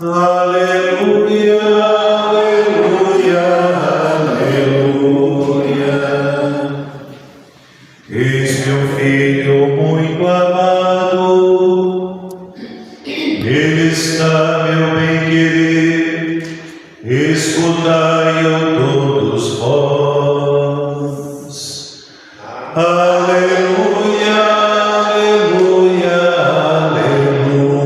Aleluia, aleluia, aleluia. Eis meu filho muito amado, nele está meu bem-querer, escutai-o todos vós. Aleluia, aleluia, aleluia.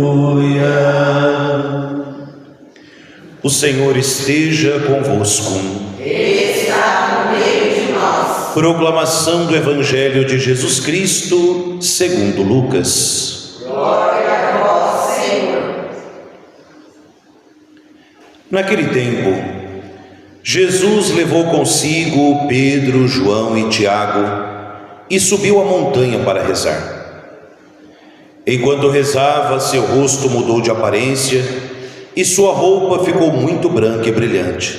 O Senhor esteja convosco. Ele está no meio de nós. Proclamação do Evangelho de Jesus Cristo, segundo Lucas. Glória a vós, Senhor. Naquele tempo, Jesus levou consigo Pedro, João e Tiago e subiu a montanha para rezar. Enquanto rezava, seu rosto mudou de aparência e sua roupa ficou muito branca e brilhante.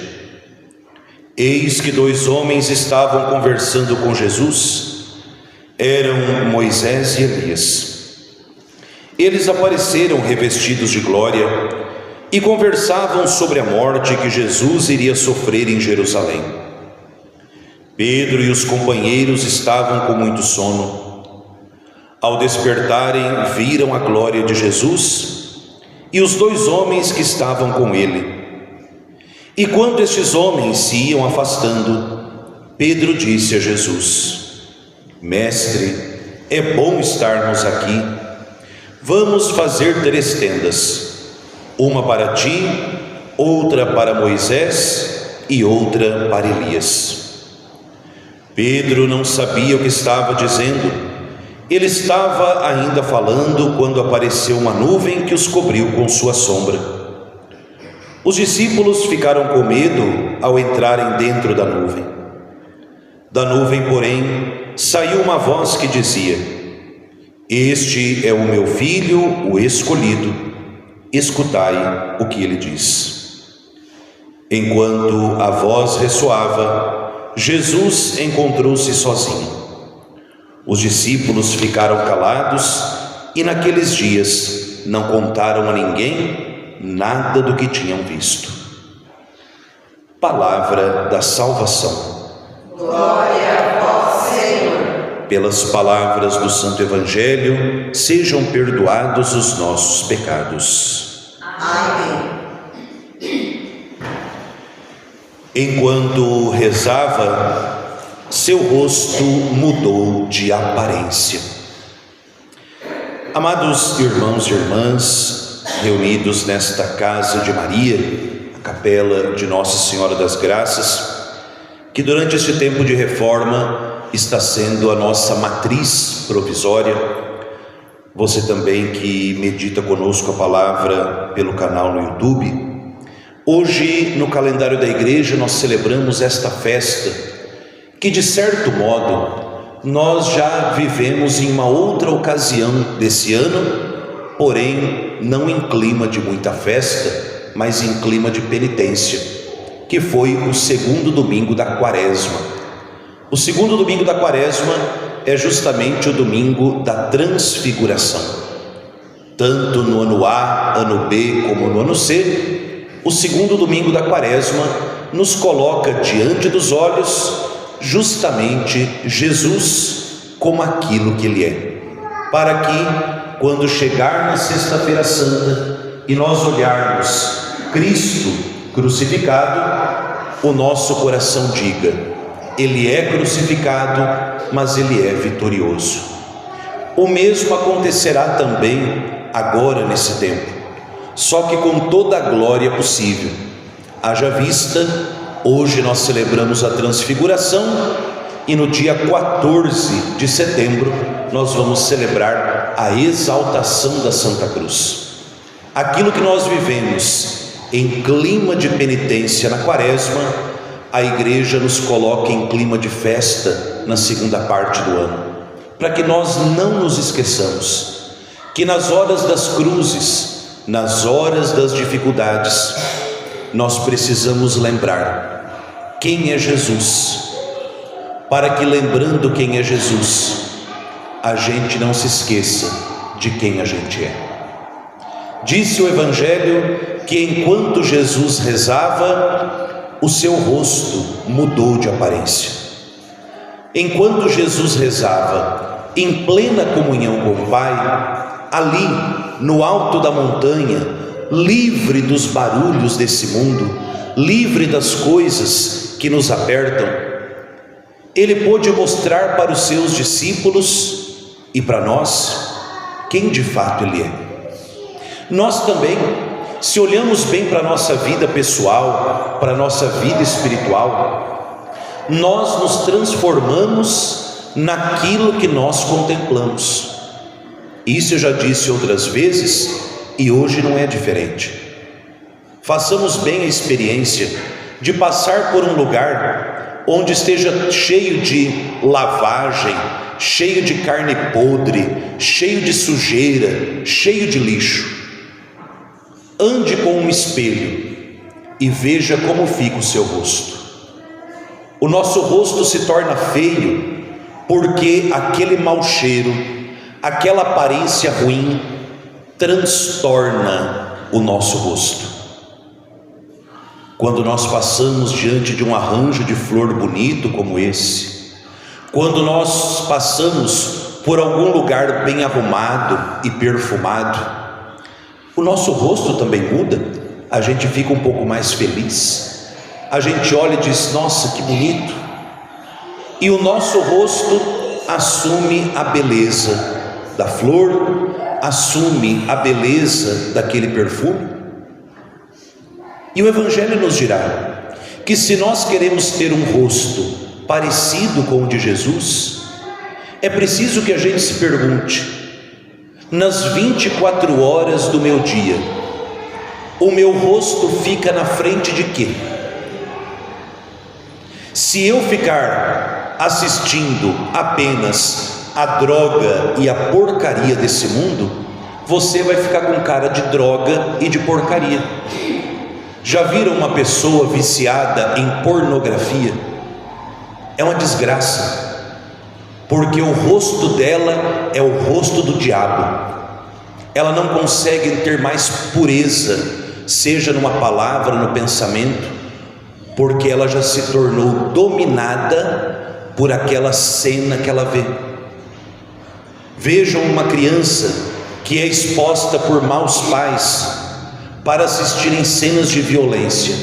Eis que dois homens estavam conversando com Jesus. Eram Moisés e Elias. Eles apareceram revestidos de glória e conversavam sobre a morte que Jesus iria sofrer em Jerusalém. Pedro e os companheiros estavam com muito sono. Ao despertarem, viram a glória de Jesus e os dois homens que estavam com ele. E quando estes homens se iam afastando, Pedro disse a Jesus: Mestre, é bom estarmos aqui. Vamos fazer 3 tendas, uma para ti, outra para Moisés e outra para Elias. Pedro não sabia o que estava dizendo. Ele estava ainda falando quando apareceu uma nuvem que os cobriu com sua sombra. Os discípulos ficaram com medo ao entrarem dentro da nuvem. Da nuvem, porém, saiu uma voz que dizia: Este é o meu filho, o escolhido. Escutai o que ele diz. Enquanto a voz ressoava, Jesus encontrou-se sozinho. Os discípulos ficaram calados e naqueles dias não contaram a ninguém nada do que tinham visto. Palavra da salvação. Glória a vós, Senhor. Pelas palavras do Santo Evangelho, sejam perdoados os nossos pecados. Amém. Enquanto rezava, seu rosto mudou de aparência. Amados irmãos e irmãs, reunidos nesta casa de Maria, a capela de Nossa Senhora das Graças, que durante este tempo de reforma está sendo a nossa matriz provisória. Você também que medita conosco a palavra pelo canal no YouTube. Hoje, no calendário da igreja, nós celebramos esta festa que, de certo modo, nós já vivemos em uma outra ocasião desse ano, porém não em clima de muita festa, mas em clima de penitência, que foi o 2º domingo da Quaresma. O 2º domingo da Quaresma é justamente o domingo da Transfiguração. Tanto no ano A, ano B, como no ano C, o 2º domingo da Quaresma nos coloca diante dos olhos justamente Jesus como aquilo que Ele é, para que, quando chegar na Sexta-feira Santa e nós olharmos Cristo crucificado, o nosso coração diga: Ele é crucificado, mas Ele é vitorioso. O mesmo acontecerá também agora nesse tempo, só que com toda a glória possível. Haja vista, hoje nós celebramos a Transfiguração e no dia 14 de setembro nós vamos celebrar a exaltação da Santa Cruz. Aquilo que nós vivemos em clima de penitência na Quaresma, a igreja nos coloca em clima de festa na segunda parte do ano, para que nós não nos esqueçamos que nas horas das cruzes, nas horas das dificuldades, nós precisamos lembrar quem é Jesus, para que, lembrando quem é Jesus, a gente não se esqueça de quem a gente é. Disse o Evangelho que enquanto Jesus rezava, o seu rosto mudou de aparência. Enquanto Jesus rezava, em plena comunhão com o Pai, ali no alto da montanha, livre dos barulhos desse mundo, livre das coisas que nos apertam, ele pôde mostrar para os seus discípulos e para nós quem de fato ele é. Nós também, se olhamos bem para a nossa vida pessoal, para a nossa vida espiritual, nós nos transformamos naquilo que nós contemplamos. Isso eu já disse outras vezes e hoje não é diferente. Façamos bem a experiência de passar por um lugar onde esteja cheio de lavagem, cheio de carne podre, cheio de sujeira, cheio de lixo. Ande com um espelho e veja como fica o seu rosto. O nosso rosto se torna feio porque aquele mau cheiro, aquela aparência ruim transtorna o nosso rosto. Quando nós passamos diante de um arranjo de flor bonito como esse, quando nós passamos por algum lugar bem arrumado e perfumado, o nosso rosto também muda, a gente fica um pouco mais feliz, a gente olha e diz: nossa, que bonito, e o nosso rosto assume a beleza da flor, assume a beleza daquele perfume. E o Evangelho nos dirá que se nós queremos ter um rosto parecido com o de Jesus, é preciso que a gente se pergunte: nas 24 horas do meu dia, o meu rosto fica na frente de quê? Se eu ficar assistindo apenas a droga e a porcaria desse mundo, você vai ficar com cara de droga e de porcaria. Já viram uma pessoa viciada em pornografia? É uma desgraça, porque o rosto dela é o rosto do diabo. Ela não consegue ter mais pureza, seja numa palavra, no pensamento, porque ela já se tornou dominada por aquela cena que ela vê. Vejam uma criança que é exposta por maus pais para assistirem cenas de violência.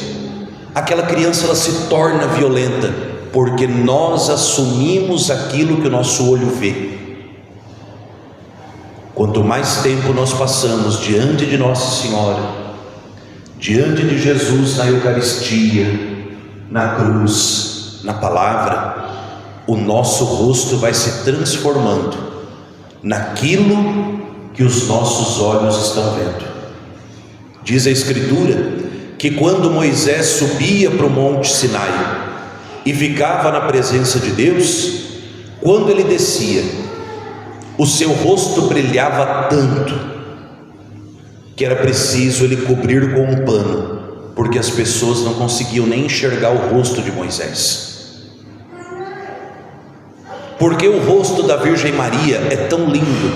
Aquela criança, ela se torna violenta porque nós assumimos aquilo que o nosso olho vê. Quanto mais tempo nós passamos diante de Nossa Senhora, diante de Jesus na Eucaristia, na cruz, na palavra, o nosso rosto vai se transformando naquilo que os nossos olhos estão vendo. Diz a Escritura que quando Moisés subia para o Monte Sinai e ficava na presença de Deus, quando ele descia, o seu rosto brilhava tanto que era preciso ele cobrir com um pano, porque as pessoas não conseguiam nem enxergar o rosto de Moisés. Porque o rosto da Virgem Maria é tão lindo?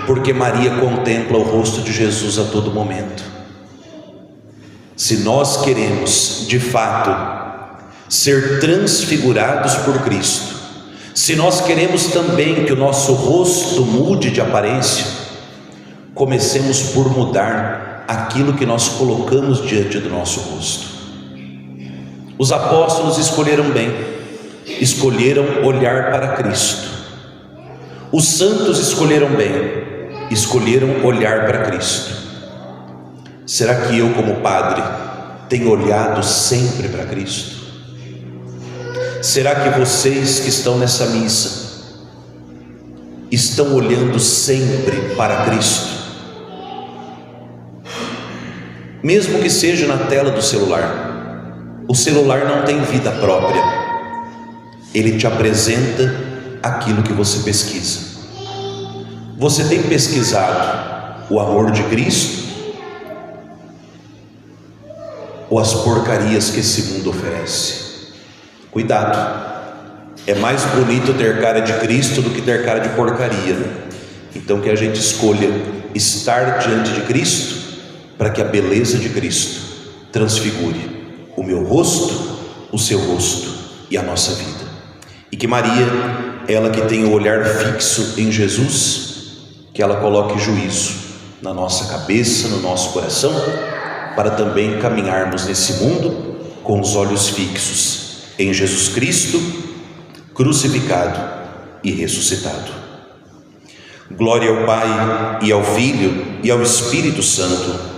Porque Maria contempla o rosto de Jesus a todo momento. Se nós queremos de fato ser transfigurados por Cristo, se nós queremos também que o nosso rosto mude de aparência, comecemos por mudar aquilo que nós colocamos diante do nosso rosto. Os apóstolos escolheram bem, escolheram olhar para Cristo. Os santos escolheram bem, escolheram olhar para Cristo. Será que eu, como padre, tenho olhado sempre para Cristo? Será que vocês que estão nessa missa estão olhando sempre para Cristo? Mesmo que seja na tela do celular, o celular não tem vida própria, ele te apresenta aquilo que você pesquisa. Você tem pesquisado o amor de Cristo ou as porcarias que esse mundo oferece? Cuidado, é mais bonito ter cara de Cristo do que ter cara de porcaria, né? Então que a gente escolha estar diante de Cristo para que a beleza de Cristo transfigure o meu rosto, o seu rosto e a nossa vida. E que Maria, ela que tem o olhar fixo em Jesus, que ela coloque juízo na nossa cabeça, no nosso coração, para também caminharmos nesse mundo com os olhos fixos em Jesus Cristo, crucificado e ressuscitado. Glória ao Pai, e ao Filho, e ao Espírito Santo,